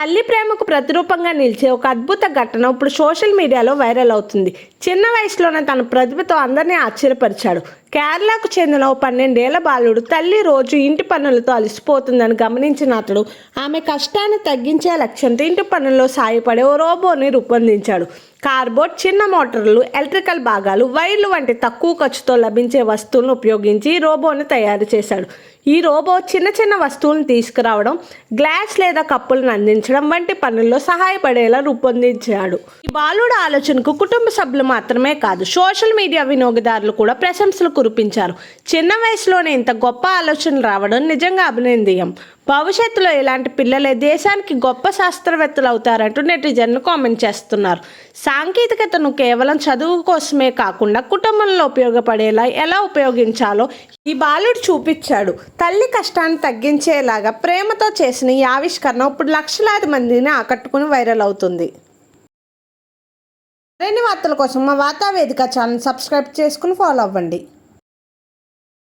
తల్లి ప్రేమకు ప్రతిరూపంగా నిలిచే ఒక అద్భుత ఘటన ఇప్పుడు సోషల్ మీడియాలో వైరల్ అవుతుంది. చిన్న వయసులోనే తన ప్రతిభతో అందరినీ ఆశ్చర్యపరిచాడు. కేరళకు చెందిన ఓ 12 ఏళ్ల బాలుడు తల్లి రోజు ఇంటి పనులతో అలసిపోతుందని గమనించిన అతడు ఆమె కష్టాన్ని తగ్గించే లక్ష్యంతో ఇంటి పనుల్లో సాయపడే ఓ రోబోని రూపొందించాడు. కార్బోర్డ్, చిన్న మోటార్లు, ఎలక్ట్రికల్ భాగాలు, వైర్లు వంటి తక్కువ ఖర్చుతో లభించే వస్తువులను ఉపయోగించి ఈ రోబోని తయారు చేశాడు. ఈ రోబో చిన్న చిన్న వస్తువులను తీసుకురావడం, గ్లాస్ లేదా కప్పులను అందించడం వంటి పనుల్లో సహాయపడేలా రూపొందించాడు. ఈ బాలుడు ఆలోచనకు కుటుంబ సభ్యులు మాత్రమే కాదు, సోషల్ మీడియా వినియోగదారులు కూడా ప్రశంసలు కురిపించారు. చిన్న వయసులోనే ఇంత గొప్ప ఆలోచనలు రావడం నిజంగా అభినందనీయం. భవిష్యత్తులో ఇలాంటి పిల్లలే దేశానికి గొప్ప శాస్త్రవేత్తలు అవుతారంటూ నెటిజన్లు కామెంట్ చేస్తున్నారు. సాంకేతికతను కేవలం చదువు కోసమే కాకుండా కుటుంబంలో ఉపయోగపడేలా ఎలా ఉపయోగించాలో ఈ బాలుడు చూపించాడు. తల్లి కష్టాన్ని తగ్గించేలాగా ప్రేమతో చేసిన ఈ ఆవిష్కరణ ఇప్పుడు లక్షలాది మందిని ఆకట్టుకుని వైరల్ అవుతుంది. మరిన్ని వార్తల కోసం మా వార్తా వేదిక ఛానల్ సబ్స్క్రైబ్ చేసుకుని ఫాలో అవ్వండి.